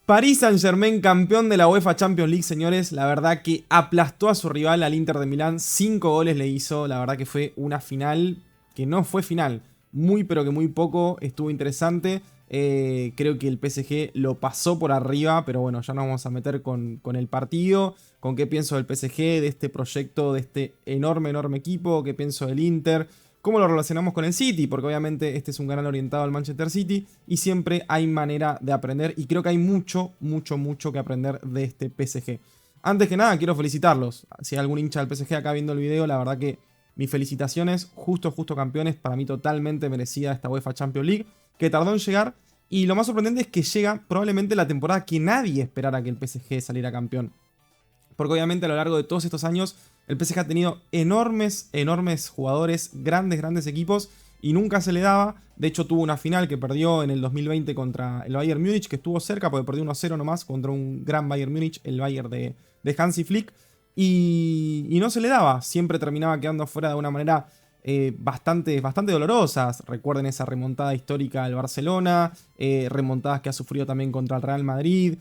Paris Saint-Germain, campeón de la UEFA Champions League, señores. La verdad que aplastó a su rival, al Inter de Milán. 5 goles le hizo. La verdad que fue una final que no fue final. Muy, pero que muy poco. Estuvo interesante. Creo que el PSG lo pasó por arriba. Pero bueno, ya nos vamos a meter con el partido. Con qué pienso del PSG, de este proyecto, de este enorme, enorme equipo. Qué pienso del Inter. ¿Cómo lo relacionamos con el City? Porque obviamente este es un canal orientado al Manchester City y siempre hay manera de aprender y creo que hay mucho, mucho, mucho que aprender de este PSG. Antes que nada, quiero felicitarlos. Si hay algún hincha del PSG acá viendo el video, la verdad que mis felicitaciones, justo campeones, para mí totalmente merecida esta UEFA Champions League, que tardó en llegar y lo más sorprendente es que llega probablemente la temporada que nadie esperara que el PSG saliera campeón. Porque obviamente a lo largo de todos estos años el PSG ha tenido enormes, enormes jugadores, grandes, grandes equipos y nunca se le daba. De hecho tuvo una final que perdió en el 2020 contra el Bayern Múnich, que estuvo cerca porque perdió 1-0 nomás contra un gran Bayern Múnich, el Bayern de Hansi Flick. Y no se le daba, siempre terminaba quedando afuera de una manera bastante dolorosas. Recuerden esa remontada histórica al Barcelona, remontadas que ha sufrido también contra el Real Madrid,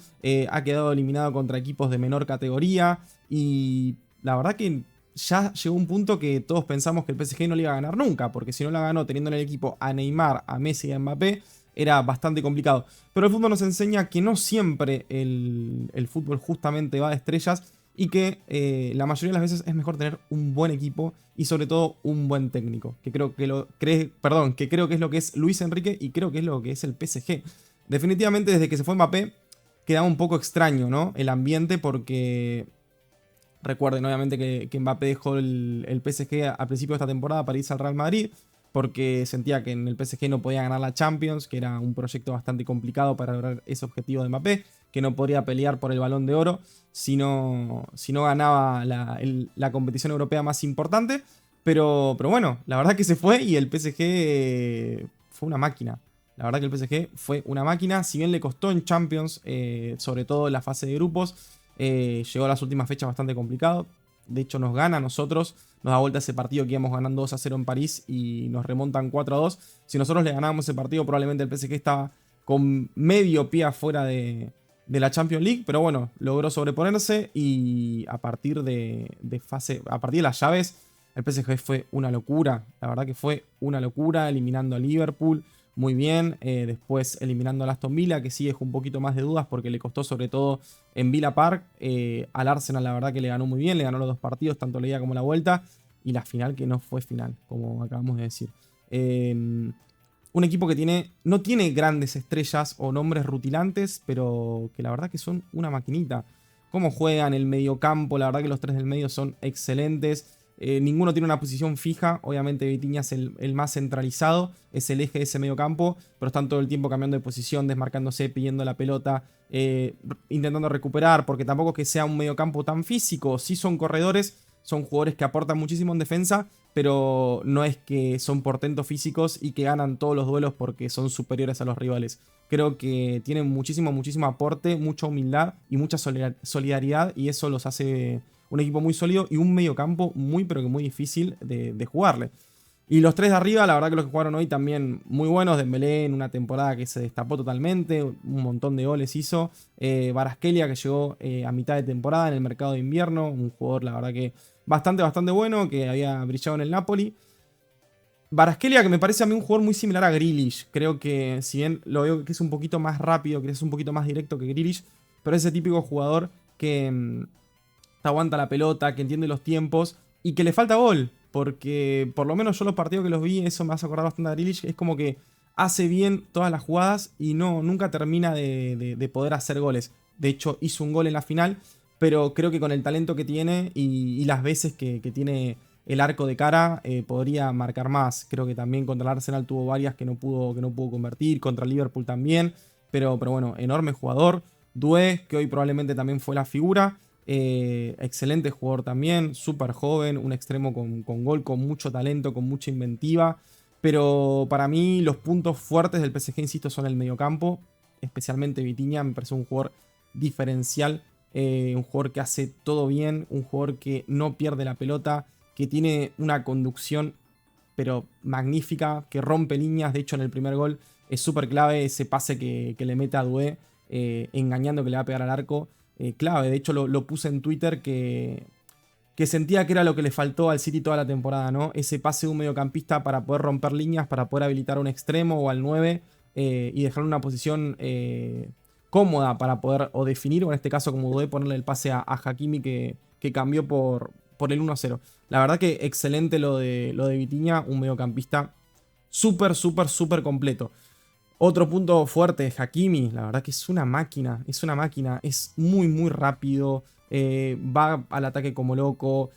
ha quedado eliminado contra equipos de menor categoría y la verdad que ya llegó un punto que todos pensamos que el PSG no le iba a ganar nunca, porque si no la ganó teniendo en el equipo a Neymar, a Messi y a Mbappé, era bastante complicado. Pero el fútbol nos enseña que no siempre el fútbol justamente va de estrellas y que la mayoría de las veces es mejor tener un buen equipo y sobre todo un buen técnico, que creo que es lo que es Luis Enrique y creo que es lo que es el PSG. Definitivamente desde que se fue Mbappé quedaba un poco extraño, ¿no? El ambiente porque recuerden obviamente que Mbappé dejó el PSG a principio de esta temporada para irse al Real Madrid porque sentía que en el PSG no podía ganar la Champions, que era un proyecto bastante complicado para lograr ese objetivo de Mbappé, que no podría pelear por el Balón de Oro si no ganaba la competición europea más importante. Pero bueno, la verdad que se fue y el PSG fue una máquina. La verdad que el PSG fue una máquina, si bien le costó en Champions, sobre todo en la fase de grupos, llegó a las últimas fechas bastante complicado. De hecho nos gana a nosotros, nos da vuelta ese partido que íbamos ganando 2-0 en París y nos remontan 4-2. Si nosotros le ganábamos ese partido probablemente el PSG estaba con medio pie afuera de la Champions League, pero bueno, logró sobreponerse y a partir de las llaves, el PSG fue una locura, la verdad que fue una locura, eliminando a Liverpool, muy bien, después eliminando al Aston Villa, que sí dejó un poquito más de dudas porque le costó sobre todo en Villa Park, al Arsenal la verdad que le ganó muy bien, le ganó los dos partidos, tanto la ida como la vuelta, y la final que no fue final, como acabamos de decir. Un equipo que no tiene grandes estrellas o nombres rutilantes, pero que la verdad que son una maquinita. Cómo juegan el mediocampo, la verdad que los tres del medio son excelentes. Ninguno tiene una posición fija, obviamente Vitinha es el más centralizado, es el eje de ese mediocampo, pero están todo el tiempo cambiando de posición, desmarcándose, pidiendo la pelota, intentando recuperar, porque tampoco es que sea un mediocampo tan físico, sí son corredores, son jugadores que aportan muchísimo en defensa, pero no es que son portentos físicos y que ganan todos los duelos porque son superiores a los rivales. Creo que tienen muchísimo aporte, mucha humildad y mucha solidaridad y eso los hace un equipo muy sólido y un mediocampo muy pero que muy difícil de jugarle. Y los tres de arriba, la verdad que los que jugaron hoy también muy buenos. Dembélé en una temporada que se destapó totalmente, un montón de goles hizo. Kvaratskhelia que llegó a mitad de temporada en el mercado de invierno, un jugador la verdad que bastante bueno, que había brillado en el Napoli. Kvaratskhelia que me parece a mí un jugador muy similar a Grealish. Creo que si bien lo veo que es un poquito más rápido, que es un poquito más directo que Grealish, pero es ese típico jugador que te aguanta la pelota, que entiende los tiempos y que le falta gol. Porque por lo menos yo los partidos que los vi, eso me hace acordar bastante a Grealish, es como que hace bien todas las jugadas y nunca termina de poder hacer goles. De hecho, hizo un gol en la final, pero creo que con el talento que tiene y las veces que tiene el arco de cara, podría marcar más. Creo que también contra el Arsenal tuvo varias que no pudo convertir, contra el Liverpool también. Pero bueno, enorme jugador. Doué, que hoy probablemente también fue la figura. Excelente jugador también, súper joven, un extremo con gol, con mucho talento, con mucha inventiva. Pero para mí los puntos fuertes del PSG, insisto, son el mediocampo. Especialmente Vitinha, me parece un jugador diferencial. Un jugador que hace todo bien, un jugador que no pierde la pelota, que tiene una conducción pero magnífica, que rompe líneas. De hecho en el primer gol es súper clave ese pase que le mete a Doué, engañando que le va a pegar al arco. Clave, de hecho lo puse en Twitter que sentía que era lo que le faltó al City toda la temporada, ¿no? Ese pase de un mediocampista para poder romper líneas, para poder habilitar un extremo o al 9 y dejar una posición cómoda para poder o definir, o en este caso como dudé, ponerle el pase a Hakimi que cambió por el 1-0. La verdad que excelente lo de Vitinha, un mediocampista súper, súper, súper completo. Otro punto fuerte, Hakimi, la verdad que es una máquina, es muy muy rápido, va al ataque como loco,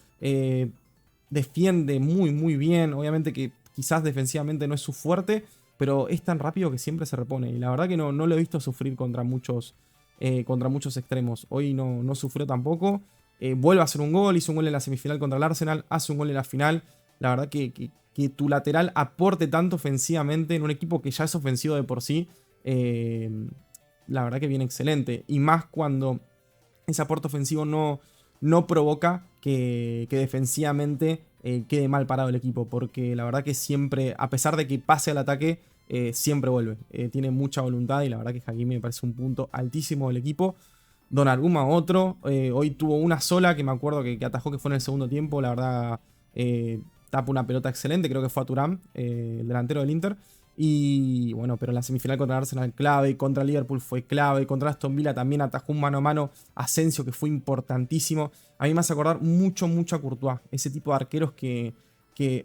defiende muy muy bien, obviamente que quizás defensivamente no es su fuerte, pero es tan rápido que siempre se repone, y la verdad que no lo he visto sufrir contra muchos extremos, hoy no sufrió tampoco, vuelve a hacer un gol, hizo un gol en la semifinal contra el Arsenal, hace un gol en la final, la verdad que tu lateral aporte tanto ofensivamente en un equipo que ya es ofensivo de por sí, la verdad que viene excelente. Y más cuando ese aporte ofensivo no provoca que defensivamente quede mal parado el equipo. Porque la verdad que siempre, a pesar de que pase al ataque, siempre vuelve. Tiene mucha voluntad y la verdad que Hakimi me parece un punto altísimo del equipo. Donnarumma otro, hoy tuvo una sola que me acuerdo que atajó, que fue en el segundo tiempo, la verdad tapa una pelota excelente, creo que fue a Thuram, el delantero del Inter. Y bueno, pero en la semifinal contra el Arsenal clave, contra el Liverpool fue clave, contra Aston Villa también atajó un mano a mano Asensio que fue importantísimo. A mí me hace acordar mucho a Courtois, ese tipo de arqueros que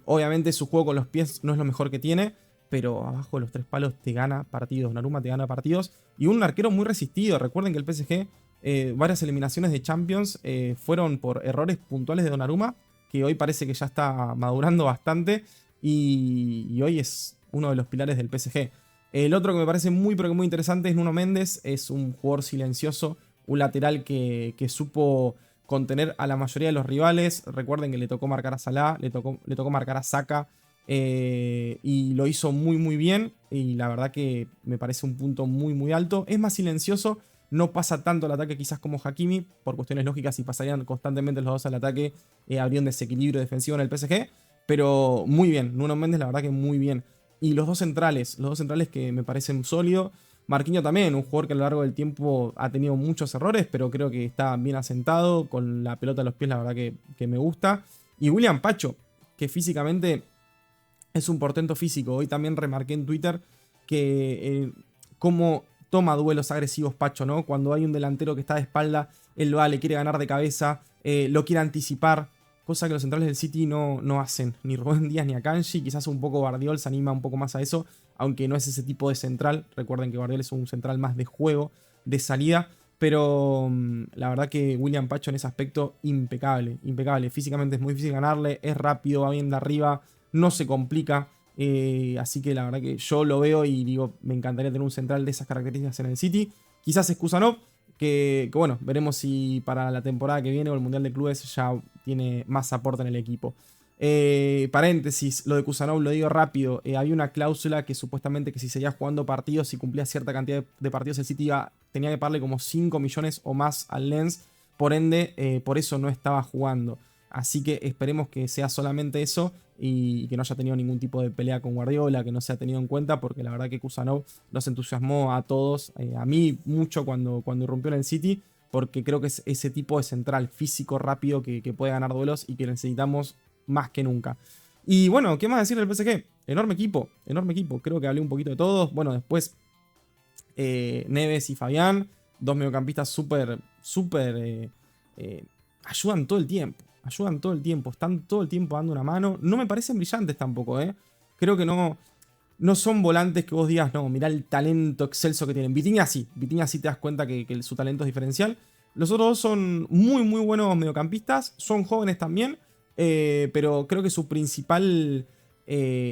obviamente su juego con los pies no es lo mejor que tiene, pero abajo de los tres palos te gana partidos, Donnarumma te gana partidos. Y un arquero muy resistido, recuerden que el PSG, varias eliminaciones de Champions fueron por errores puntuales de Donnarumma, que hoy parece que ya está madurando bastante y hoy es uno de los pilares del PSG. El otro que me parece muy pero que muy interesante es Nuno Méndez, es un jugador silencioso, un lateral que supo contener a la mayoría de los rivales. Recuerden que le tocó marcar a Salah, le tocó marcar a Saka y lo hizo muy bien y la verdad que me parece un punto muy alto. Es más silencioso, no pasa tanto al ataque quizás como Hakimi, por cuestiones lógicas, si pasarían constantemente los dos al ataque, habría un desequilibrio defensivo en el PSG, pero muy bien, Nuno Méndez la verdad que muy bien. Y los dos centrales que me parecen sólidos. Marquinhos también, un jugador que a lo largo del tiempo ha tenido muchos errores, pero creo que está bien asentado, con la pelota a los pies la verdad que me gusta. Y William Pacho, que físicamente es un portento físico. Hoy también remarqué en Twitter que cómo toma duelos agresivos Pacho, ¿no? Cuando hay un delantero que está de espalda, él va, le quiere ganar de cabeza, lo quiere anticipar, cosa que los centrales del City no hacen. Ni Rubén Díaz ni Akanji, quizás un poco Guardiola se anima un poco más a eso, aunque no es ese tipo de central. Recuerden que Guardiola es un central más de juego, de salida, pero la verdad que William Pacho en ese aspecto impecable, impecable. Físicamente es muy difícil ganarle, es rápido, va bien de arriba, no se complica. Así que la verdad que yo lo veo y digo, me encantaría tener un central de esas características en el City. Quizás Excusano, que bueno, veremos si para la temporada que viene o el Mundial de Clubes ya tiene más aporte en el equipo. Paréntesis, lo de Kusanov lo digo rápido. Había una cláusula que supuestamente que si seguía jugando partidos, si cumplía cierta cantidad de partidos, el City tenía que pagarle como 5 millones o más al Lens. Por ende, por eso no estaba jugando. Así que esperemos que sea solamente eso y que no haya tenido ningún tipo de pelea con Guardiola, que no se ha tenido en cuenta, porque la verdad que Kusanov nos entusiasmó a todos, a mí mucho cuando irrumpió en el City, porque creo que es ese tipo de central físico rápido que puede ganar duelos y que necesitamos más que nunca. Y bueno, ¿qué más decir del PSG? Enorme equipo, creo que hablé un poquito de todos. Bueno, después Neves y Fabián, dos mediocampistas súper ayudan todo el tiempo. Están todo el tiempo dando una mano. No me parecen brillantes tampoco, Creo que no son volantes que vos digas, no, mirá el talento excelso que tienen. Vitinha sí te das cuenta que su talento es diferencial. Los otros dos son muy buenos mediocampistas, son jóvenes también, pero creo que su principal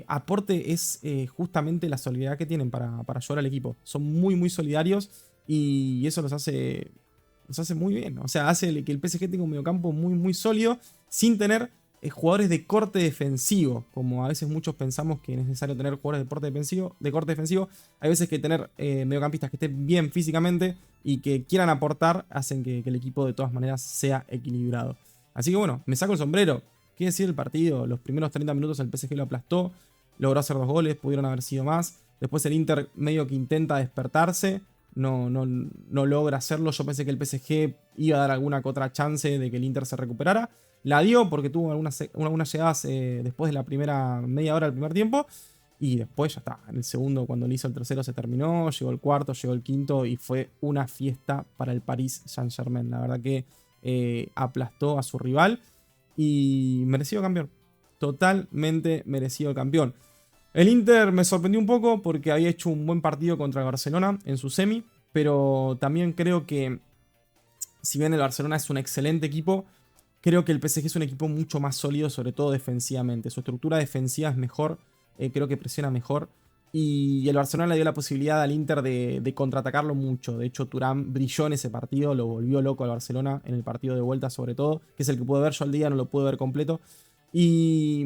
aporte es justamente la solidaridad que tienen para ayudar al equipo. Son muy solidarios y eso los hace muy bien. O sea, hace que el PSG tenga un mediocampo muy sólido sin tener jugadores de corte defensivo, como a veces muchos pensamos que es necesario tener jugadores de corte defensivo. Hay veces que tener mediocampistas que estén bien físicamente y que quieran aportar hacen que el equipo de todas maneras sea equilibrado. Así que bueno, me saco el sombrero. ¿Qué decir del partido? Los primeros 30 minutos el PSG lo aplastó, logró hacer 2 goles, pudieron haber sido más. Después el Inter medio que intenta despertarse, no logra hacerlo. Yo pensé que el PSG iba a dar alguna que otra chance de que el Inter se recuperara. La dio porque tuvo algunas llegadas después de la primera media hora del primer tiempo. Y después ya está. En el segundo, cuando le hizo el tercero, se terminó. Llegó el cuarto, llegó el quinto. Y fue una fiesta para el Paris Saint-Germain. La verdad que aplastó a su rival. Y merecido campeón. Totalmente merecido campeón. El Inter me sorprendió un poco porque había hecho un buen partido contra el Barcelona en su semi. Pero también creo que, si bien el Barcelona es un excelente equipo, creo que el PSG es un equipo mucho más sólido, sobre todo defensivamente. Su estructura defensiva es mejor, creo que presiona mejor. Y el Barcelona le dio la posibilidad al Inter de contraatacarlo mucho. De hecho, Thuram brilló en ese partido, lo volvió loco al Barcelona en el partido de vuelta sobre todo, que es el que pude ver yo al día, no lo pude ver completo. Y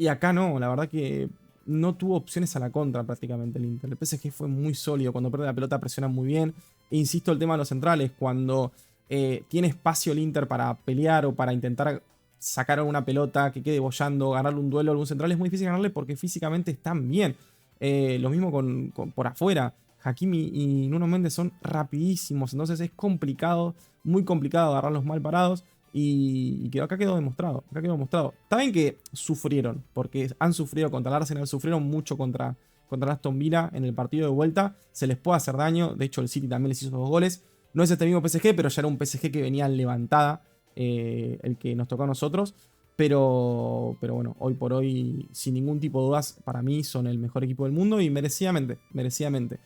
acá no, la verdad que no tuvo opciones a la contra prácticamente el Inter. El PSG fue muy sólido, cuando pierde la pelota presiona muy bien. E insisto, el tema de los centrales, cuando tiene espacio el Inter para pelear o para intentar sacar una pelota que quede bollando, ganarle un duelo a algún central, es muy difícil ganarle porque físicamente están bien. Lo mismo por afuera. Hakimi y Nuno Méndez son rapidísimos, entonces es complicado, muy complicado agarrarlos mal parados. Y acá quedó demostrado. Acá quedó demostrado. Está bien que sufrieron, porque han sufrido contra el Arsenal, sufrieron mucho contra Aston Villa en el partido de vuelta. Se les puede hacer daño. De hecho, el City también les hizo 2 goles. No es este mismo PSG, pero ya era un PSG que venía levantada, el que nos tocó a nosotros. Pero bueno, hoy por hoy, sin ningún tipo de dudas, para mí son el mejor equipo del mundo y merecidamente, merecidamente.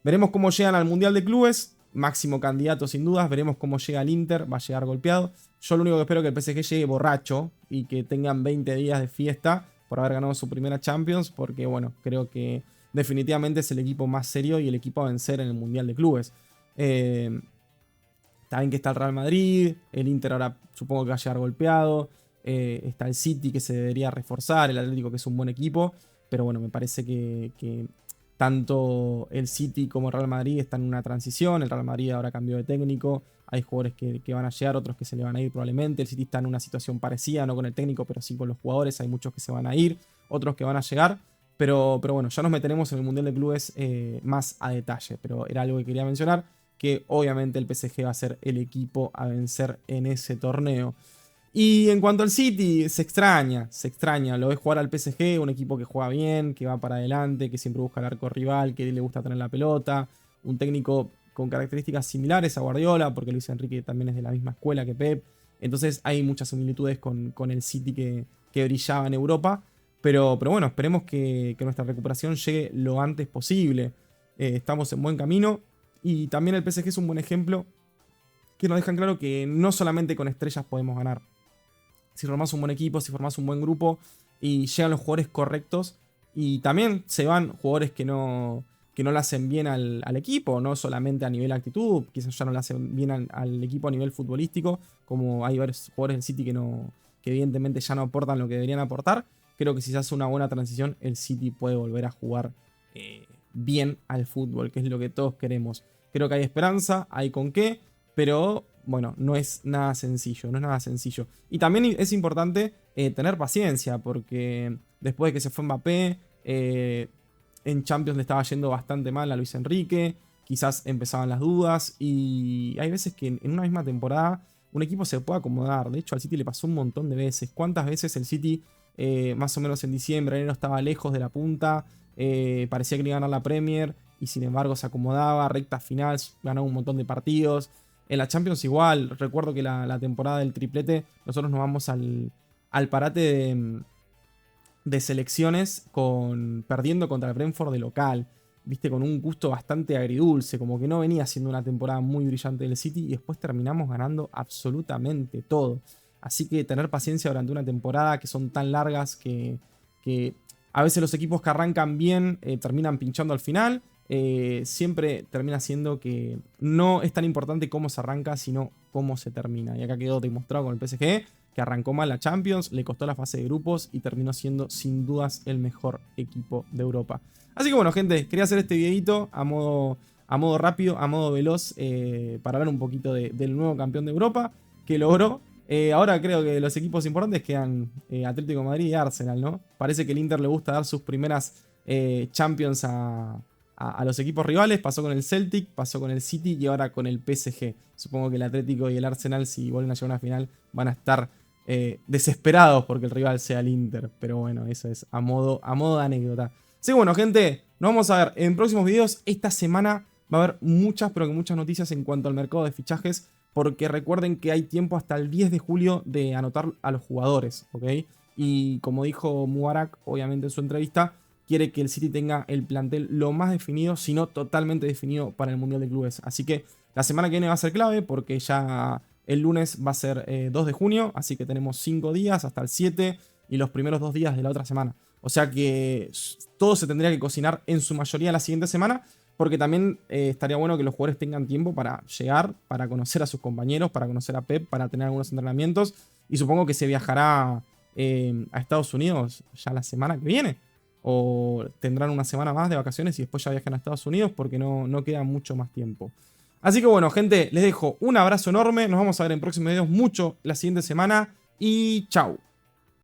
Veremos cómo llegan al Mundial de Clubes. Máximo candidato sin dudas. Veremos cómo llega el Inter. Va a llegar golpeado. Yo lo único que espero es que el PSG llegue borracho y que tengan 20 días de fiesta por haber ganado su primera Champions. Porque bueno, creo que definitivamente es el equipo más serio y el equipo a vencer en el Mundial de Clubes. También que está el Real Madrid. El Inter ahora supongo que va a llegar golpeado. Está el City que se debería reforzar. El Atlético que es un buen equipo. Pero bueno, me parece que tanto el City como el Real Madrid están en una transición. El Real Madrid ahora cambió de técnico. Hay jugadores que van a llegar, otros que se le van a ir probablemente. El City está en una situación parecida, no con el técnico, pero sí con los jugadores. Hay muchos que se van a ir, otros que van a llegar. Pero bueno, ya nos meteremos en el Mundial de Clubes más a detalle. Pero era algo que quería mencionar, que obviamente el PSG va a ser el equipo a vencer en ese torneo. Y en cuanto al City, se extraña. Lo ves jugar al PSG, un equipo que juega bien, que va para adelante, que siempre busca el arco rival, que le gusta tener la pelota. Un técnico con características similares a Guardiola, porque Luis Enrique también es de la misma escuela que Pep. Entonces hay muchas similitudes con el City que brillaba en Europa. Pero bueno, esperemos que nuestra recuperación llegue lo antes posible. Estamos en buen camino. Y también el PSG es un buen ejemplo que nos dejan claro que no solamente con estrellas podemos ganar. Si formás un buen equipo, si formás un buen grupo y llegan los jugadores correctos, y también se van jugadores que no le hacen bien al equipo, no solamente a nivel actitud, quizás ya no le hacen bien al equipo a nivel futbolístico, como hay varios jugadores del City que evidentemente ya no aportan lo que deberían aportar. Creo que si se hace una buena transición, el City puede volver a jugar bien al fútbol, que es lo que todos queremos. Creo que hay esperanza, hay con qué, pero bueno, no es nada sencillo, no es nada sencillo. Y también es importante tener paciencia, porque después de que se fue Mbappé, en Champions le estaba yendo bastante mal a Luis Enrique, quizás empezaban las dudas, y hay veces que en una misma temporada un equipo se puede acomodar. De hecho, al City le pasó un montón de veces. ¿Cuántas veces el City, más o menos en diciembre, enero, estaba lejos de la punta? Parecía que le iba a ganar la Premier, y sin embargo se acomodaba, recta final, ganó un montón de partidos. En la Champions igual, recuerdo que la temporada del triplete, nosotros nos vamos al parate de selecciones perdiendo contra el Brentford de local, viste, con un gusto bastante agridulce, como que no venía siendo una temporada muy brillante del City y después terminamos ganando absolutamente todo. Así que tener paciencia durante una temporada que son tan largas que a veces los equipos que arrancan bien terminan pinchando al final. Siempre termina siendo que no es tan importante cómo se arranca, sino cómo se termina. Y acá quedó demostrado con el PSG, que arrancó mal la Champions, le costó la fase de grupos y terminó siendo sin dudas el mejor equipo de Europa. Así que bueno, gente, quería hacer este videito a modo rápido, a modo veloz, para hablar un poquito del nuevo campeón de Europa que logró. Ahora creo que los equipos importantes quedan Atlético de Madrid y Arsenal, ¿no? Parece que el Inter le gusta dar sus primeras Champions a a los equipos rivales. Pasó con el Celtic, pasó con el City y ahora con el PSG. Supongo que el Atlético y el Arsenal, si vuelven a llegar a una final, van a estar desesperados porque el rival sea el Inter. Pero bueno, eso es a modo de anécdota. Así que bueno, gente, nos vamos a ver en próximos videos. Esta semana va a haber muchas, pero que muchas noticias en cuanto al mercado de fichajes. Porque recuerden que hay tiempo hasta el 10 de julio de anotar a los jugadores, ¿ok? Y como dijo Mubarak, obviamente en su entrevista, quiere que el City tenga el plantel lo más definido, si no totalmente definido para el Mundial de Clubes. Así que la semana que viene va a ser clave porque ya el lunes va a ser 2 de junio, así que tenemos 5 días hasta el 7 y los primeros 2 días de la otra semana. O sea que todo se tendría que cocinar en su mayoría la siguiente semana, porque también estaría bueno que los jugadores tengan tiempo para llegar, para conocer a sus compañeros, para conocer a Pep, para tener algunos entrenamientos. Y supongo que se viajará a Estados Unidos ya la semana que viene. O tendrán una semana más de vacaciones y después ya viajan a Estados Unidos porque no queda mucho más tiempo. Así que bueno, gente, les dejo un abrazo enorme. Nos vamos a ver en próximos videos mucho la siguiente semana. Y chau.